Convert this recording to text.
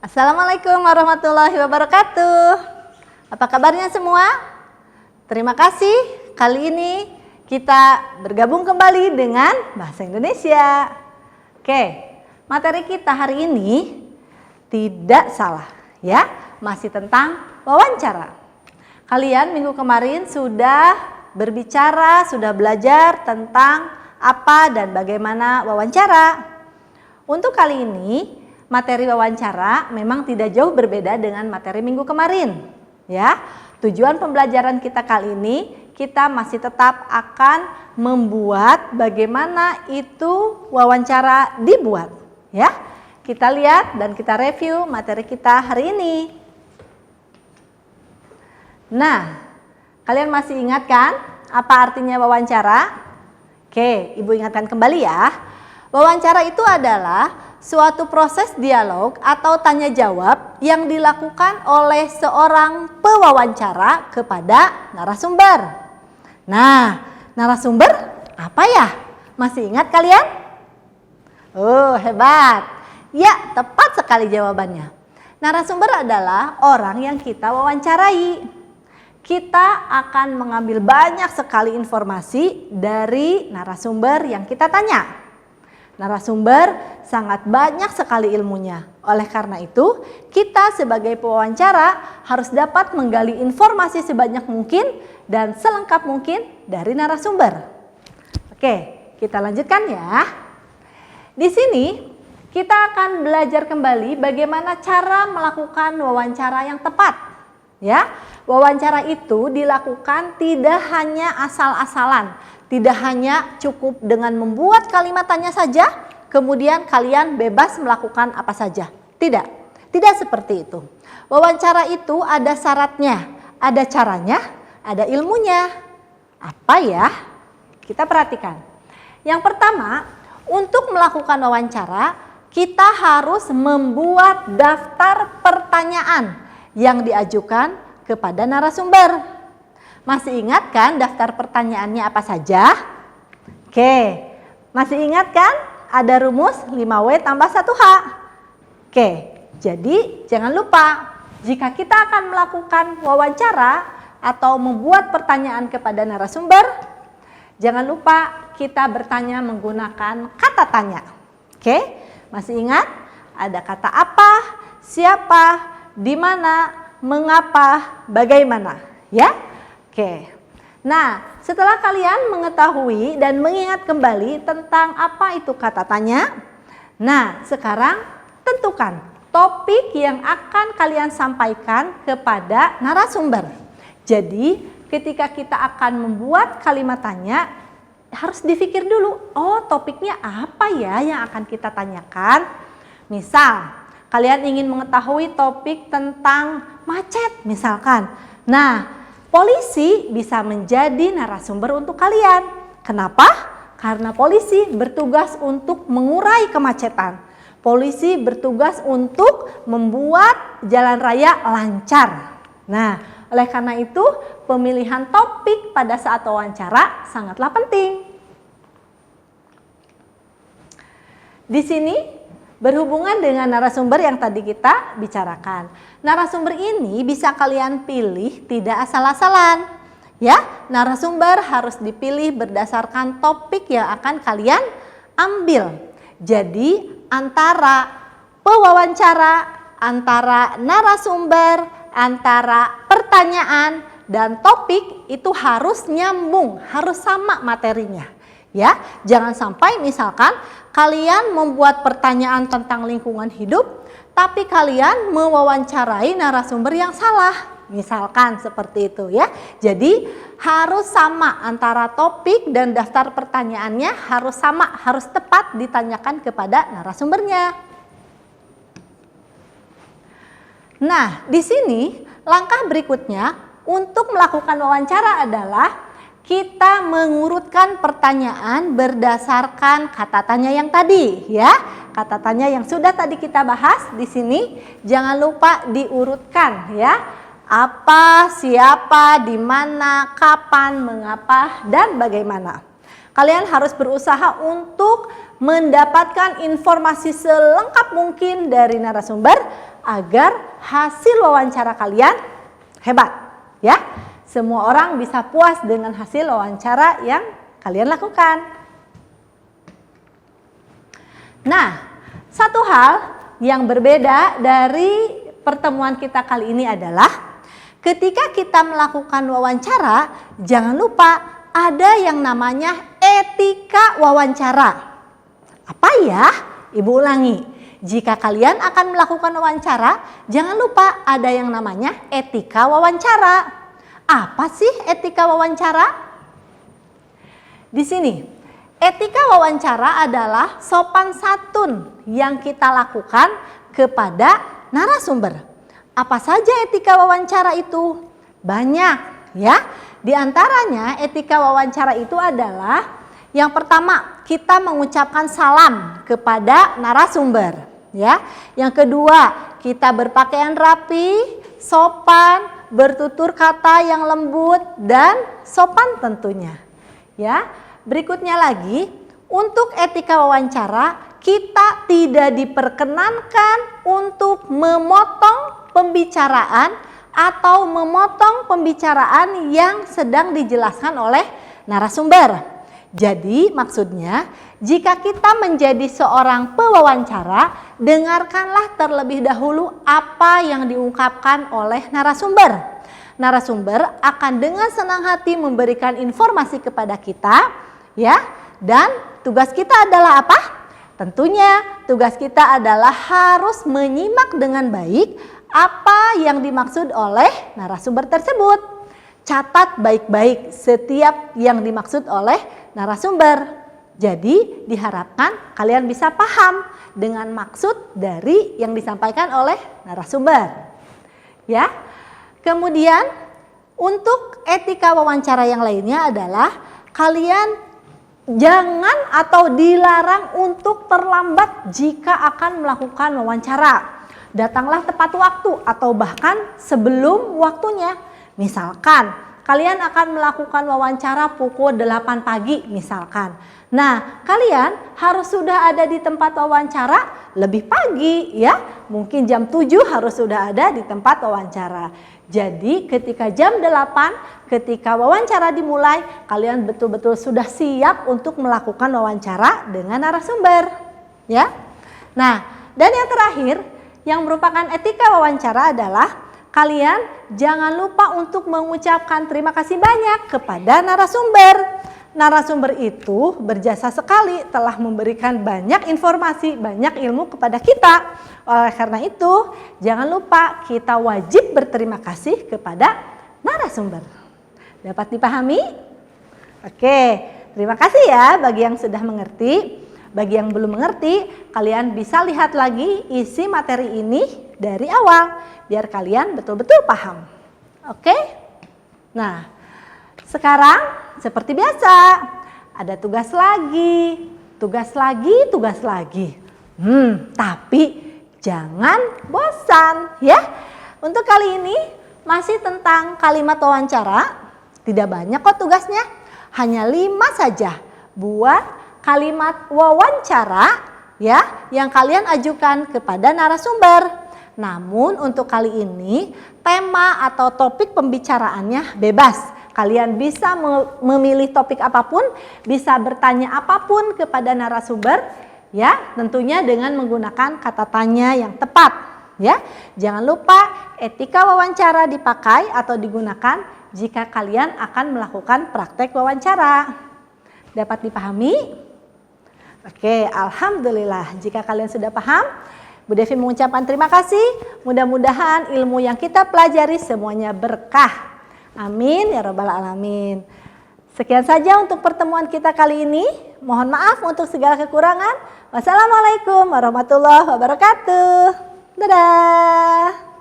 Assalamualaikum warahmatullahi wabarakatuh. Apa kabarnya semua? Terima kasih. Kali ini kita bergabung kembali dengan Bahasa Indonesia. Oke, materi kita hari ini tidak salah ya, masih tentang wawancara. Kalian minggu kemarin sudah berbicara, sudah belajar tentang apa dan bagaimana wawancara. Untuk kali ini materi wawancara memang tidak jauh berbeda dengan materi minggu kemarin ya. Tujuan pembelajaran kita kali ini kita masih tetap akan membuat bagaimana itu wawancara dibuat ya. Kita lihat dan kita review materi kita hari ini. Nah, kalian masih ingat kan apa artinya wawancara? Oke, Ibu ingatkan kembali ya. Wawancara itu adalah suatu proses dialog atau tanya jawab yang dilakukan oleh seorang pewawancara kepada narasumber. Nah, narasumber apa ya? Masih ingat kalian? Oh, hebat. Ya, tepat sekali jawabannya. Narasumber adalah orang yang kita wawancarai. Kita akan mengambil banyak sekali informasi dari narasumber yang kita tanya. Narasumber sangat banyak sekali ilmunya. Oleh karena itu, kita sebagai pewawancara harus dapat menggali informasi sebanyak mungkin dan selengkap mungkin dari narasumber. Oke, kita lanjutkan ya. Di sini kita akan belajar kembali bagaimana cara melakukan wawancara yang tepat. Ya, wawancara itu dilakukan tidak hanya asal-asalan. Tidak hanya cukup dengan membuat kalimat tanya saja, kemudian kalian bebas melakukan apa saja. Tidak seperti itu. Wawancara itu ada syaratnya, ada caranya, ada ilmunya. Apa ya? Kita perhatikan. Yang pertama, untuk melakukan wawancara, kita harus membuat daftar pertanyaan yang diajukan kepada narasumber. Masih ingat kan daftar pertanyaannya apa saja? Oke, masih ingat kan ada rumus 5W tambah 1H? Oke, jadi jangan lupa jika kita akan melakukan wawancara atau membuat pertanyaan kepada narasumber, jangan lupa kita bertanya menggunakan kata tanya. Oke, masih ingat ada kata apa, siapa, di mana, mengapa, bagaimana, ya? Oke, nah setelah kalian mengetahui dan mengingat kembali tentang apa itu kata tanya, nah sekarang tentukan topik yang akan kalian sampaikan kepada narasumber. Jadi ketika kita akan membuat kalimat tanya, harus dipikir dulu, oh topiknya apa ya yang akan kita tanyakan. Misal, kalian ingin mengetahui topik tentang macet misalkan. Nah, polisi bisa menjadi narasumber untuk kalian. Kenapa? Karena polisi bertugas untuk mengurai kemacetan. Polisi bertugas untuk membuat jalan raya lancar. Nah, oleh karena itu pemilihan topik pada saat wawancara sangatlah penting. Di sini berhubungan dengan narasumber yang tadi kita bicarakan. Narasumber ini bisa kalian pilih tidak asal-asalan. Ya, narasumber harus dipilih berdasarkan topik yang akan kalian ambil. Jadi antara pewawancara, antara narasumber, antara pertanyaan dan topik itu harus nyambung, harus sama materinya. Ya, jangan sampai misalkan kalian membuat pertanyaan tentang lingkungan hidup, tapi kalian mewawancarai narasumber yang salah. Misalkan seperti itu ya. Jadi harus sama antara topik dan daftar pertanyaannya harus sama, harus tepat ditanyakan kepada narasumbernya. Nah, di sini langkah berikutnya untuk melakukan wawancara adalah kita mengurutkan pertanyaan berdasarkan kata tanya yang tadi ya. Kata tanya yang sudah tadi kita bahas di sini jangan lupa diurutkan ya. Apa, siapa, di mana, kapan, mengapa, dan bagaimana. Kalian harus berusaha untuk mendapatkan informasi selengkap mungkin dari narasumber agar hasil wawancara kalian hebat, ya. Semua orang bisa puas dengan hasil wawancara yang kalian lakukan. Nah, satu hal yang berbeda dari pertemuan kita kali ini adalah ketika kita melakukan wawancara, jangan lupa ada yang namanya etika wawancara. Apa ya? Ibu ulangi. Jika kalian akan melakukan wawancara, jangan lupa ada yang namanya etika wawancara. Apa sih etika wawancara? Di sini, etika wawancara adalah sopan santun yang kita lakukan kepada narasumber. Apa saja etika wawancara itu? Banyak, ya. Di antaranya etika wawancara itu adalah yang pertama, kita mengucapkan salam kepada narasumber, ya. Yang kedua, kita berpakaian rapi, sopan, bertutur kata yang lembut dan sopan tentunya, ya. Berikutnya lagi, untuk etika wawancara kita tidak diperkenankan untuk memotong pembicaraan atau memotong pembicaraan yang sedang dijelaskan oleh narasumber. Jadi maksudnya jika kita menjadi seorang pewawancara, dengarkanlah terlebih dahulu apa yang diungkapkan oleh narasumber. Narasumber akan dengan senang hati memberikan informasi kepada kita, ya. Dan tugas kita adalah apa? Tentunya tugas kita adalah harus menyimak dengan baik apa yang dimaksud oleh narasumber tersebut. Catat baik-baik setiap yang dimaksud oleh narasumber. Jadi diharapkan kalian bisa paham dengan maksud dari yang disampaikan oleh narasumber. Ya. Kemudian untuk etika wawancara yang lainnya adalah kalian jangan atau dilarang untuk terlambat jika akan melakukan wawancara. Datanglah tepat waktu atau bahkan sebelum waktunya. Misalkan kalian akan melakukan wawancara pukul 8 pagi misalkan. Nah, kalian harus sudah ada di tempat wawancara lebih pagi, ya. Mungkin jam 7 harus sudah ada di tempat wawancara. Jadi ketika jam 8 ketika wawancara dimulai, kalian betul-betul sudah siap untuk melakukan wawancara dengan narasumber, ya. Nah, dan yang terakhir yang merupakan etika wawancara adalah kalian jangan lupa untuk mengucapkan terima kasih banyak kepada narasumber. Narasumber itu berjasa sekali telah memberikan banyak informasi, banyak ilmu kepada kita. Oleh karena itu, jangan lupa kita wajib berterima kasih kepada narasumber. Dapat dipahami? Oke, terima kasih ya bagi yang sudah mengerti. Bagi yang belum mengerti, kalian bisa lihat lagi isi materi ini dari awal biar kalian betul-betul paham. Oke? Nah, sekarang seperti biasa ada tugas lagi, tugas lagi. Tapi jangan bosan ya. Untuk kali ini masih tentang kalimat wawancara. Tidak banyak kok tugasnya, hanya 5 saja buat kalimat wawancara ya yang kalian ajukan kepada narasumber. Namun untuk kali ini tema atau topik pembicaraannya bebas. Kalian bisa memilih topik apapun, bisa bertanya apapun kepada narasumber ya, tentunya dengan menggunakan kata tanya yang tepat ya. Jangan lupa etika wawancara dipakai atau digunakan jika kalian akan melakukan praktek wawancara. Dapat dipahami? Oke, alhamdulillah. Jika kalian sudah paham, Bu Devi mengucapkan terima kasih. Mudah-mudahan ilmu yang kita pelajari semuanya berkah. Amin ya rabbal alamin. Sekian saja untuk pertemuan kita kali ini. Mohon maaf untuk segala kekurangan. Wassalamualaikum warahmatullahi wabarakatuh. Dadah.